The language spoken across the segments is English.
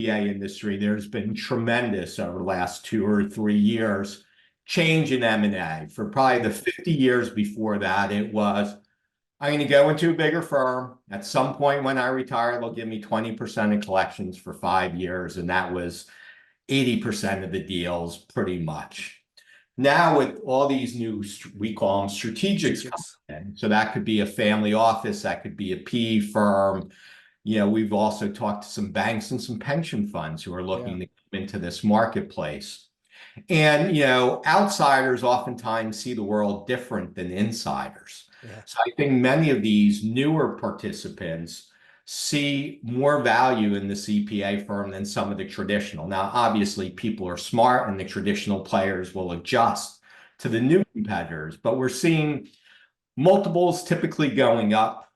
CPA industry, there's been tremendous over the last 2 or 3 years change in M&A. For probably the 50 years before that, it was, I'm going to go into a bigger firm. At some point when I retire, they'll give me 20% of collections for 5 years. And that was 80% of the deals pretty much. Now with all these new, we call them strategics coming in. So that could be a family office, that could be a PE firm. We've also talked to some banks and some pension funds who are looking to come into this marketplace. And, outsiders oftentimes see the world different than insiders. Yeah. So I think many of these newer participants see more value in the CPA firm than some of the traditional. Now, obviously, people are smart and the traditional players will adjust to the new competitors, but we're seeing multiples typically going up.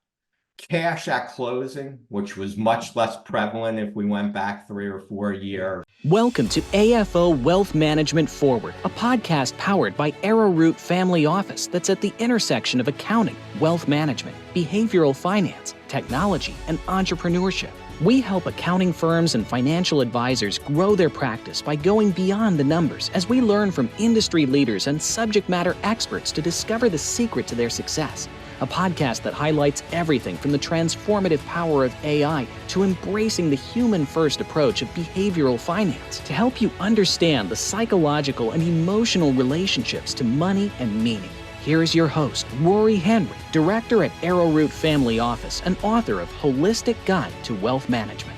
Cash at closing, which was much less prevalent if we went back 3 or 4 years. Welcome to AFO Wealth Management Forward, a podcast powered by Arrowroot Family Office that's at the intersection of accounting, wealth management, behavioral finance, technology, and entrepreneurship. We help accounting firms and financial advisors grow their practice by going beyond the numbers as we learn from industry leaders and subject matter experts to discover the secret to their success. A podcast that highlights everything from the transformative power of AI to embracing the human-first approach of behavioral finance to help you understand the psychological and emotional relationships to money and meaning. Here is your host, Rory Henry, director at Arrowroot Family Office and author of Holistic Guide to Wealth Management.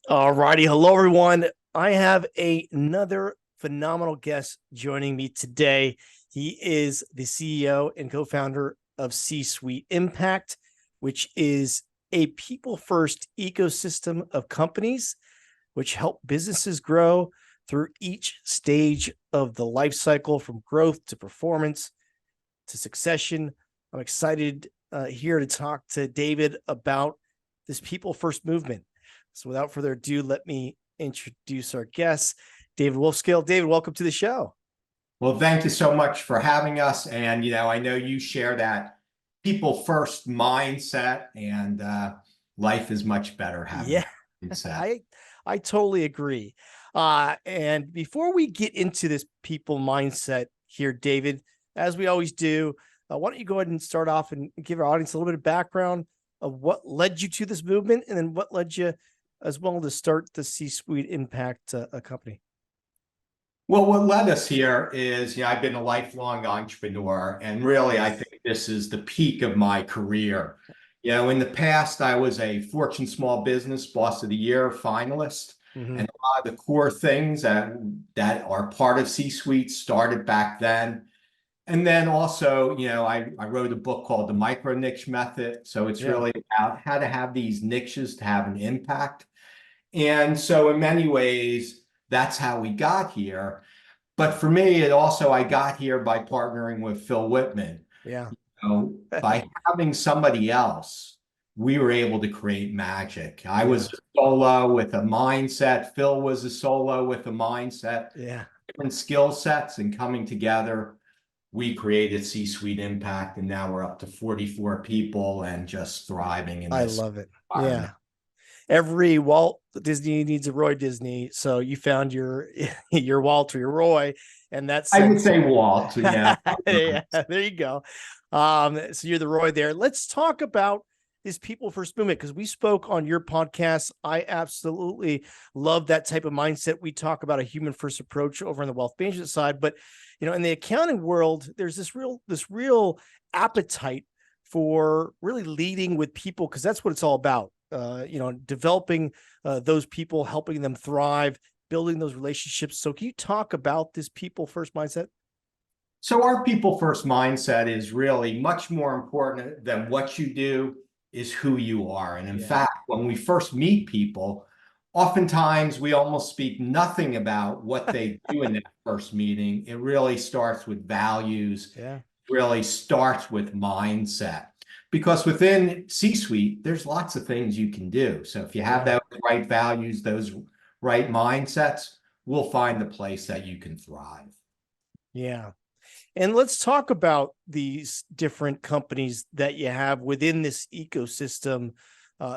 All righty. Hello, everyone. I have another phenomenal guest joining me today. He is the CEO and co-founder of C-Suite Impact, which is a people-first ecosystem of companies which help businesses grow through each stage of the life cycle, from growth to performance to succession. I'm excited here to talk to David about this people-first movement. So without further ado, let me introduce our guest, David Wolfskehl. David, welcome to the show. Well, thank you so much for having us. And, I know you share that people first mindset, and life is much better having that mindset. I totally agree. And before we get into this people mindset here, David, as we always do, why don't you go ahead and start off and give our audience a little bit of background of what led you to this movement, and then what led you as well to start the C-Suite Impact company? Well, what led us here is, I've been a lifelong entrepreneur, and really, I think this is the peak of my career. In the past, I was a Fortune Small Business Boss of the Year finalist, and a lot of the core things that are part of C-Suite started back then. And then also, I wrote a book called The Micro Niche Method. So it's really about how to have these niches to have an impact. And so in many ways, that's how we got here. But for me, I got here by partnering with Phil Whitman. Yeah. By having somebody else, we were able to create magic. I was a solo with a mindset. Phil was a solo with a mindset. Yeah. Different skill sets, and coming together, we created C-Suite Impact, and now we're up to 44 people and just thriving in this. I love it. Yeah. Every Walt Disney needs a Roy Disney. So you found your Walt or your Roy, and that's, I would say Walt. Yeah. Yeah, there you go. So you're the Roy there. Let's talk about this people first movement, because we spoke on your podcast. I absolutely love that type of mindset. We talk about a human first approach over on the wealth management side, but in the accounting world, there's this real appetite for really leading with people, because that's what it's all about. Developing those people, helping them thrive, building those relationships. So can you talk about this people first mindset? So our people first mindset is really much more important than what you do, is who you are. And in fact, when we first meet people, oftentimes we almost speak nothing about what they do in that first meeting. It really starts with values. Really starts with mindset. Because within C-Suite, there's lots of things you can do. So if you have those right values, those right mindsets, we'll find the place that you can thrive. Yeah. And let's talk about these different companies that you have within this ecosystem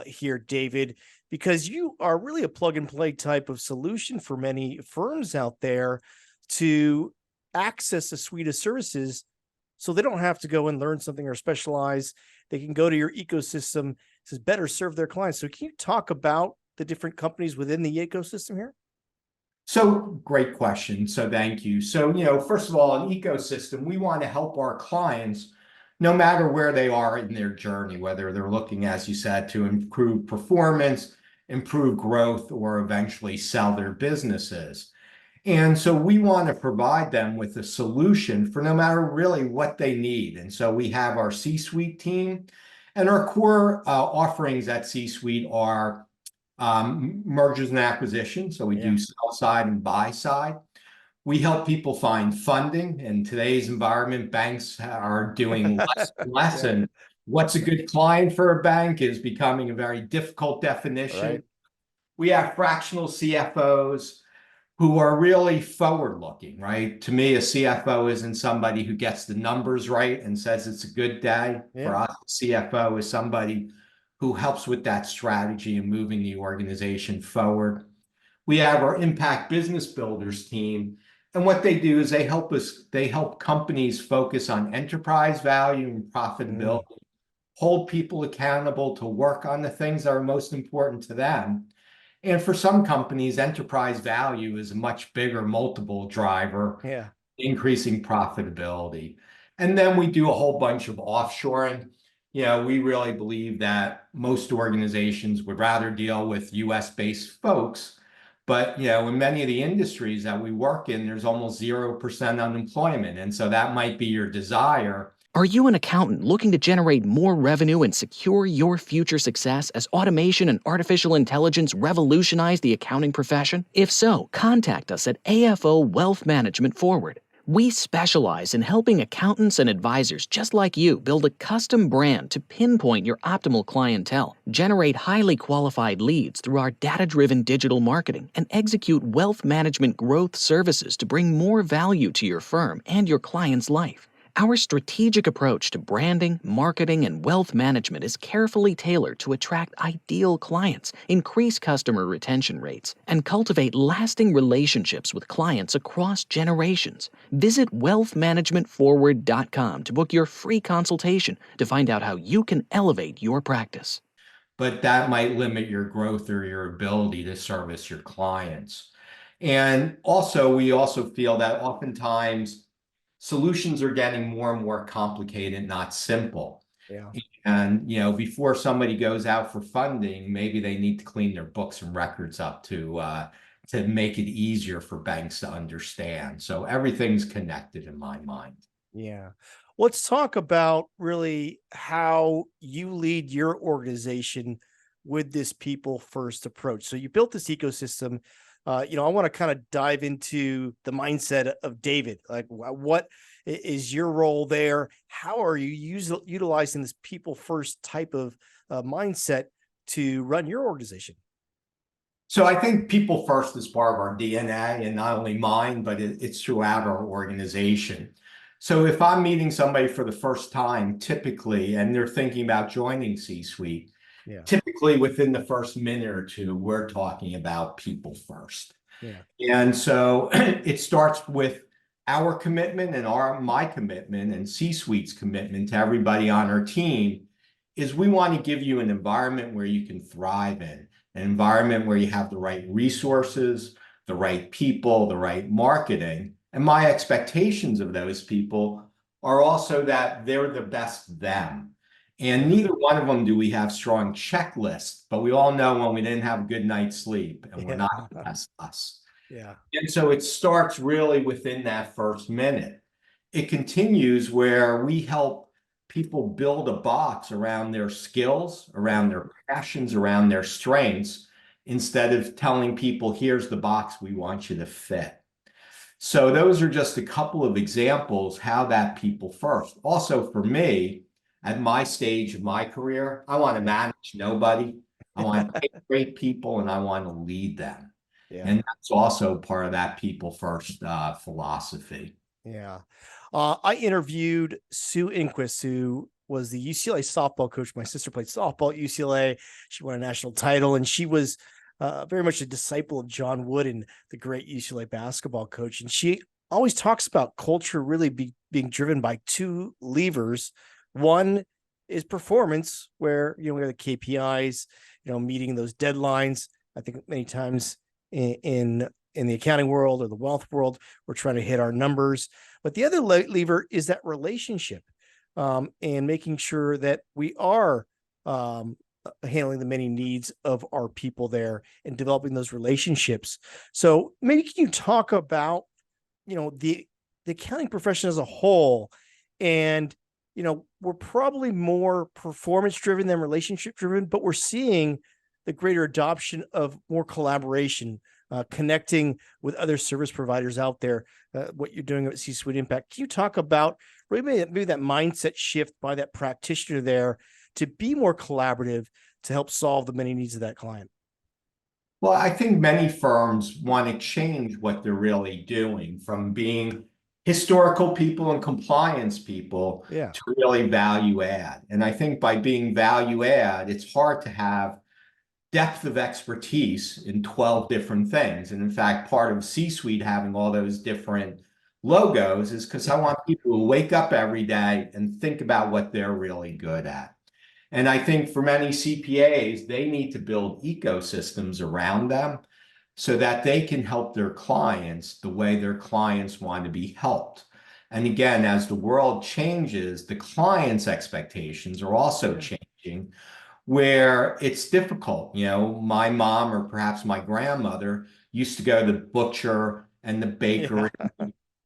here, David. because you are really a plug and play type of solution for many firms out there to access a suite of services so they don't have to go and learn something or specialize. They can go to your ecosystem to better serve their clients. So can you talk about the different companies within the ecosystem here? So great question. So thank you. So, first of all, an ecosystem, we want to help our clients no matter where they are in their journey, whether they're looking, as you said, to improve performance, improve growth, or eventually sell their businesses. And so we want to provide them with a solution for no matter really what they need. And so we have our C-suite team, and our core offerings at C-suite are mergers and acquisitions. So we do sell side and buy side. We help people find funding. In today's environment, banks are doing less and less. Yeah. And what's a good client for a bank is becoming a very difficult definition. Right. We have fractional CFOs who are really forward-looking, right? To me, a CFO isn't somebody who gets the numbers right and says it's a good day. For us, a CFO is somebody who helps with that strategy and moving the organization forward. We have our Impact Business Builders team, and what they do is they help companies focus on enterprise value and profitability, hold people accountable to work on the things that are most important to them. And for some companies, enterprise value is a much bigger multiple driver, increasing profitability. And then we do a whole bunch of offshoring. We really believe that most organizations would rather deal with US-based folks. But, in many of the industries that we work in, there's almost 0% unemployment. And so that might be your desire. Are you an accountant looking to generate more revenue and secure your future success as automation and artificial intelligence revolutionize the accounting profession? If so, contact us at AFO Wealth Management Forward. We specialize in helping accountants and advisors just like you build a custom brand to pinpoint your optimal clientele, generate highly qualified leads through our data-driven digital marketing, and execute wealth management growth services to bring more value to your firm and your client's life. Our strategic approach to branding, marketing, and wealth management is carefully tailored to attract ideal clients, increase customer retention rates, and cultivate lasting relationships with clients across generations. Visit wealthmanagementforward.com to book your free consultation to find out how you can elevate your practice. But that might limit your growth or your ability to service your clients. And also, we also feel that oftentimes solutions are getting more and more complicated, not simple. And, before somebody goes out for funding, maybe they need to clean their books and records up to make it easier for banks to understand. So everything's connected in my mind. Yeah. Let's talk about really how you lead your organization with this people first approach. So you built this ecosystem. I want to kind of dive into the mindset of David. Like, what is your role there? How are you utilizing this people first type of mindset to run your organization? So I think people first is part of our DNA, and not only mine, but it's throughout our organization. So if I'm meeting somebody for the first time, typically, and they're thinking about joining C-suite, typically within the first minute or two, we're talking about people first. And so it starts with our commitment and my commitment and C-suite's commitment to everybody on our team is we want to give you an environment where you can thrive in, an environment where you have the right resources, the right people, the right marketing. And my expectations of those people are also that they're the best them. And neither one of them do we have strong checklists, but we all know when we didn't have a good night's sleep and we're not the best us. And so it starts really within that first minute. It continues where we help people build a box around their skills, around their passions, around their strengths, instead of telling people, here's the box we want you to fit. So those are just a couple of examples how that people first. Also for me, at my stage of my career, I want to manage nobody. I want to pick great people and I want to lead them. And that's also part of that people first philosophy. I interviewed Sue Inquist, who was the UCLA softball coach. My sister played softball at UCLA. She won a national title, and she was very much a disciple of John Wooden, the great UCLA basketball coach. And she always talks about culture really being driven by two levers. One is performance, where we have the KPIs, meeting those deadlines. I think many times in the accounting world or the wealth world, we're trying to hit our numbers. But the other lever is that relationship, and making sure that we are handling the many needs of our people there and developing those relationships. So maybe can you talk about, the accounting profession as a whole? And, we're probably more performance driven than relationship driven, but we're seeing the greater adoption of more collaboration, connecting with other service providers out there, what you're doing at C-Suite Impact. Can you talk about maybe that mindset shift by that practitioner there to be more collaborative to help solve the many needs of that client? Well, I think many firms want to change what they're really doing from being historical people and compliance people Yeah. to really value add. And I think by being value add, it's hard to have depth of expertise in 12 different things. And in fact, part of C-Suite having all those different logos is because I want people to wake up every day and think about what they're really good at. And I think for many CPAs, they need to build ecosystems around them so that they can help their clients the way their clients want to be helped. And again, as the world changes, the client's expectations are also changing, where it's difficult. My mom or perhaps my grandmother used to go to the butcher and the bakery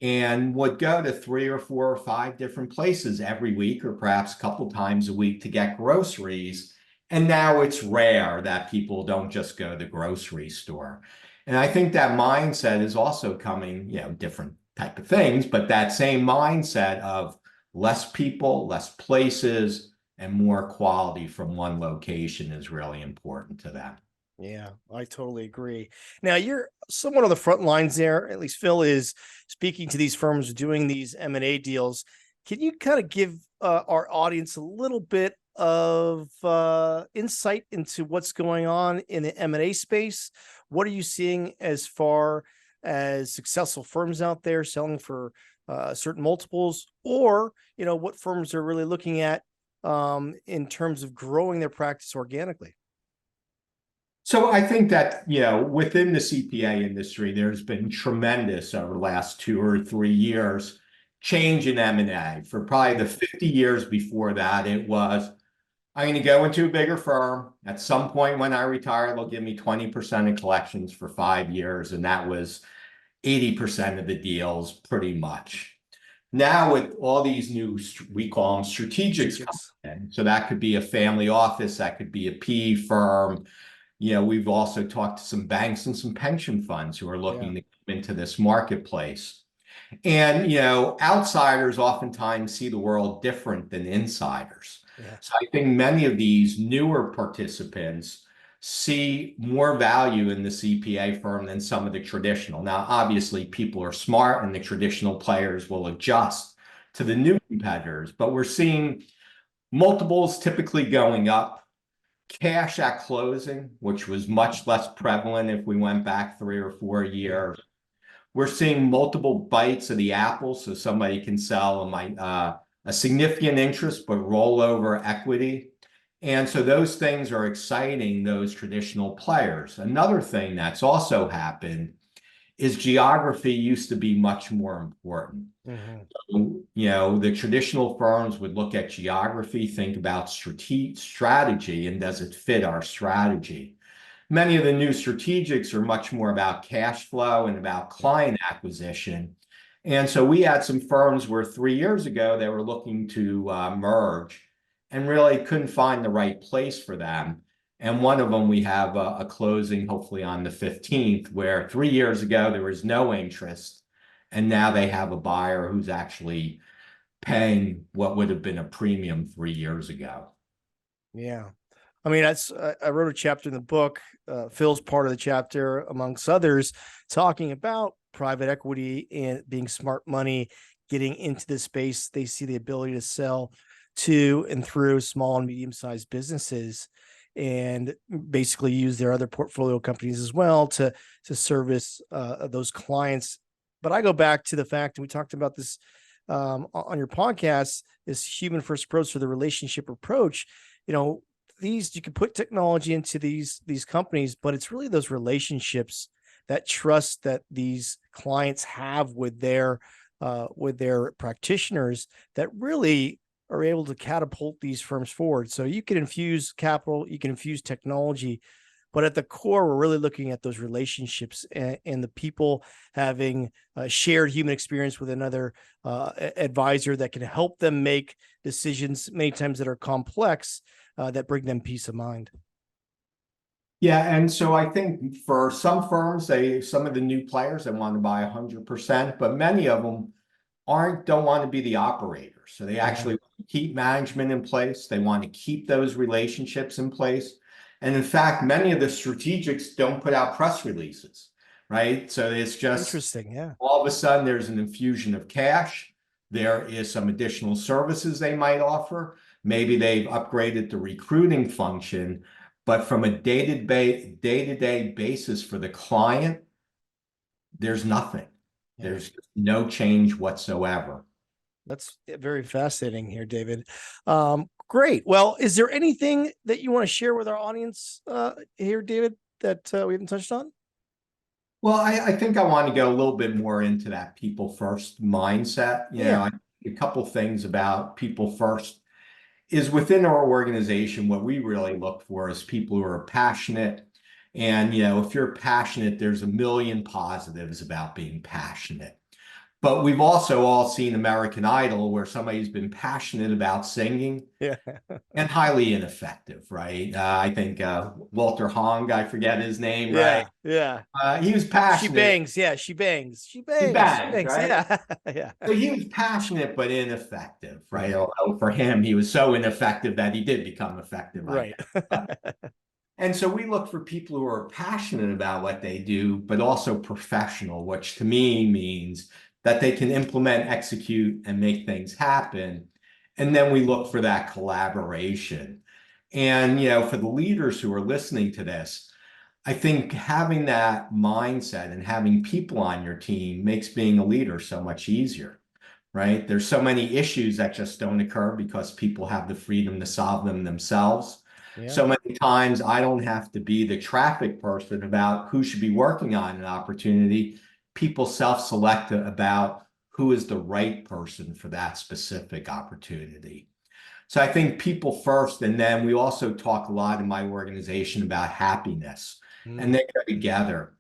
and would go to 3 or 4 or 5 different places every week, or perhaps a couple times a week, to get groceries. And now it's rare that people don't just go to the grocery store. And I think that mindset is also coming, different type of things, but that same mindset of less people, less places, and more quality from one location is really important to them. Yeah, I totally agree. Now, you're somewhat on the front lines there. At least Phil is speaking to these firms doing these M&A deals. Can you kind of give our audience a little bit of insight into what's going on in the M&A space? What are you seeing as far as successful firms out there selling for certain multiples, or what firms are really looking at in terms of growing their practice organically? So I think that, within the CPA industry, there's been tremendous over the last 2 or 3 years change in M&A. For probably the 50 years before that, it was, I'm going to go into a bigger firm. At some point when I retire, they'll give me 20% of collections for 5 years. And that was 80% of the deals pretty much. Now with all these new, we call them strategics coming in. So that could be a family office, that could be a PE firm. We've also talked to some banks and some pension funds who are looking to come into this marketplace. And, outsiders oftentimes see the world different than insiders. Yeah. So I think many of these newer participants see more value in the CPA firm than some of the traditional. Now, obviously, people are smart and the traditional players will adjust to the new competitors, but we're seeing multiples typically going up. Cash at closing, which was much less prevalent if we went back 3 or 4 years. We're seeing multiple bites of the apple, so somebody can sell a significant interest, but roll over equity. And so those things are exciting those traditional players. Another thing that's also happened is geography used to be much more important. The traditional firms would look at geography, think about strategy, and does it fit our strategy? Many of the new strategics are much more about cash flow and about client acquisition. And so we had some firms where 3 years ago, they were looking to merge and really couldn't find the right place for them. And one of them, we have a closing hopefully on the 15th, where 3 years ago, there was no interest. And now they have a buyer who's actually paying what would have been a premium 3 years ago. Yeah. I mean, I wrote a chapter in the book. Phil's part of the chapter, amongst others, talking about private equity and being smart money, getting into this space. They see the ability to sell to and through small and medium-sized businesses, and basically use their other portfolio companies as well to service those clients. But I go back to the fact, and we talked about this on your podcast, this human first approach, or the relationship approach. You can put technology into these companies, but it's really those relationships, that trust that these clients have with their practitioners, that really are able to catapult these firms forward. So you can infuse capital, you can infuse technology, but at the core, we're really looking at those relationships and the people having a shared human experience with another advisor that can help them make decisions many times that are complex, that bring them peace of mind. Yeah, and so I think for some firms, some of the new players, they want to buy 100%, but many of them don't want to be the operator. So they actually keep management in place. They want to keep those relationships in place. And in fact, many of the strategics don't put out press releases, right? So it's just interesting. Yeah. All of a sudden there's an infusion of cash. There is some additional services they might offer. Maybe they've upgraded the recruiting function, but from a day-to-day basis for the client, there's nothing. Yeah. There's no change whatsoever. That's very fascinating here, David. Great. Well, is there anything that you want to share with our audience here, David, that we haven't touched on? Well, I think I want to go a little bit more into that people first mindset. A couple things about people first is within our organization, what we really look for is people who are passionate. And, if you're passionate, there's a million positives about being passionate. But we've also all seen American Idol, where somebody's been passionate about singing and highly ineffective, right? I think Walter Hong, I forget his name, right? Yeah. He was passionate. She bangs. Yeah, she bangs. She bangs. Right? Yeah. So he was passionate but ineffective, right? Although for him, he was so ineffective that he did become effective. Right. And so we look for people who are passionate about what they do, but also professional, which to me means that they can implement, execute, and make things happen. And then we look for that collaboration. And, for the leaders who are listening to this, I think having that mindset and having people on your team makes being a leader so much easier, right? There's so many issues that just don't occur because people have the freedom to solve them themselves. Yeah. So many times I don't have to be the traffic person about who should be working on an opportunity. People self-select about who is the right person for that specific opportunity. So I think people first, and then we also talk a lot in my organization about happiness, and they go together.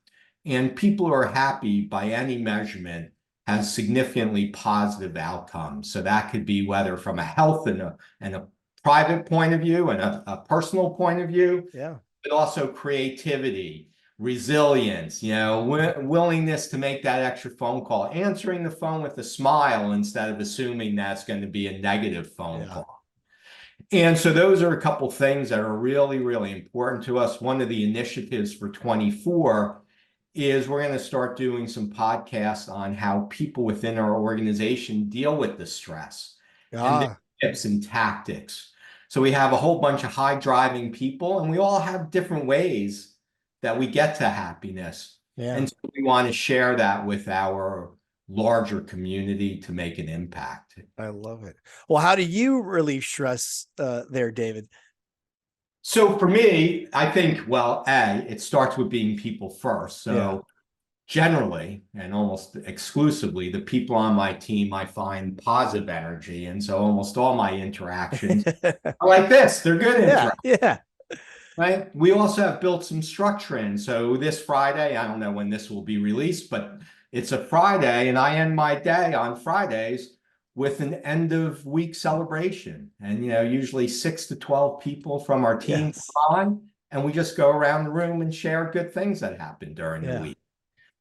And people who are happy by any measurement has significantly positive outcomes. So that could be whether from a health and a private point of view and a personal point of view, but also creativity, resilience, willingness to make that extra phone call, answering the phone with a smile instead of assuming that's going to be a negative phone call. And so those are a couple things that are really, really important to us. One of the initiatives for 24 is we're going to start doing some podcasts on how people within our organization deal with the stress and the tips and tactics. So we have a whole bunch of high driving people, and we all have different ways that we get to happiness. And so we want to share that with our larger community to make an impact. I love it. Well, how do you relieve stress there, David? So for me, I think, it starts with being people first. So generally, and almost exclusively, the people on my team, I find positive energy. And so almost all my interactions are like this. They're good interactions. Yeah. Right. We also have built some structure in. So this Friday, I don't know when this will be released, but it's a Friday, and I end my day on Fridays with an end of week celebration. And, usually 6 to 12 people from our team come on, and we just go around the room and share good things that happened during the week.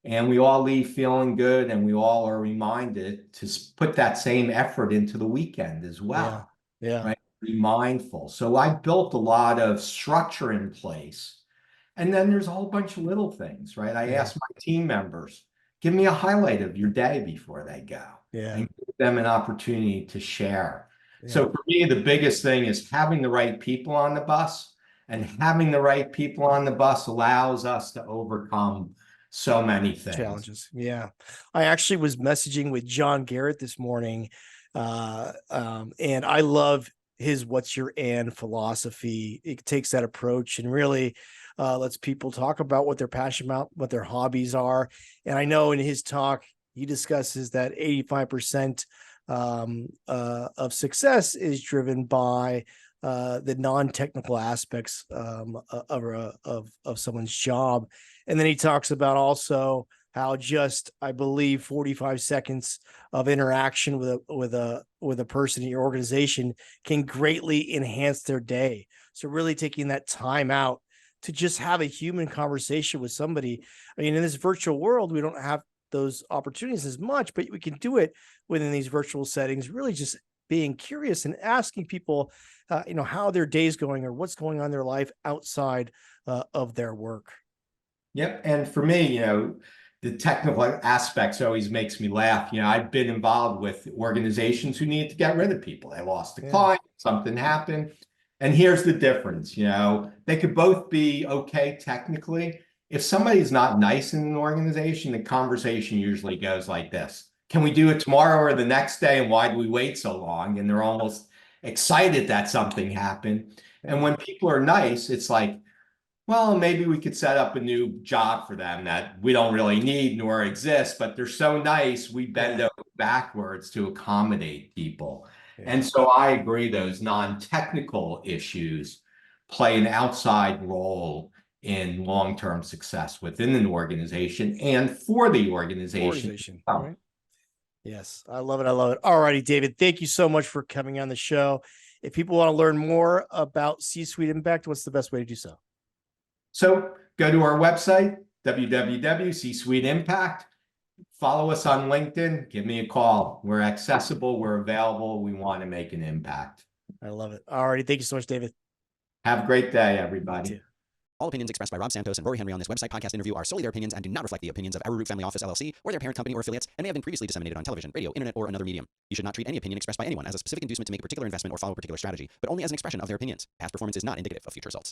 And we all leave feeling good, and we all are reminded to put that same effort into the weekend as well. Right? Be mindful. So I built a lot of structure in place. And then there's a whole bunch of little things, right? I ask my team members, give me a highlight of your day before they go. And give them an opportunity to share. So Yeah. for me, the biggest thing is having the right people on the bus, and having the right people on the bus allows us to overcome so many things. Challenges. Yeah. I actually was messaging with John Garrett this morning. And I love his "what's your and" philosophy. It takes that approach and really lets people talk about what they're passionate about, what their hobbies are. And I know in his talk, he discusses that 85% of success is driven by the non-technical aspects of someone's job. And then he talks about also how just, I believe, 45 seconds of interaction with a person in your organization can greatly enhance their day. So really taking that time out to just have a human conversation with somebody. I mean, in this virtual world, we don't have those opportunities as much, but we can do it within these virtual settings, really just being curious and asking people, how their day's going or what's going on in their life outside of their work. Yep. And for me, the technical aspects always makes me laugh. I've been involved with organizations who need to get rid of people. They lost a client, something happened. And here's the difference, they could both be okay technically. If somebody's not nice in an organization, the conversation usually goes like this: can we do it tomorrow or the next day? And why do we wait so long? And they're almost excited that something happened. And when people are nice, it's like, well, maybe we could set up a new job for them that we don't really need nor exist, but they're so nice, we bend over backwards to accommodate people. And so I agree, those non-technical issues play an outside role in long-term success within an organization and for the organization. Right? Yes, I love it. I love it. All righty, David, thank you so much for coming on the show. If people want to learn more about C-Suite Impact, what's the best way to do so? So go to our website, www.csuiteimpact. Follow us on LinkedIn. Give me a call. We're accessible. We're available. We want to make an impact. I love it. All righty. Thank you so much, David. Have a great day, everybody. All opinions expressed by Rob Santos and Rory Henry on this website podcast interview are solely their opinions and do not reflect the opinions of Arrowroot Family Office LLC or their parent company or affiliates, and may have been previously disseminated on television, radio, internet, or another medium. You should not treat any opinion expressed by anyone as a specific inducement to make a particular investment or follow a particular strategy, but only as an expression of their opinions. Past performance is not indicative of future results.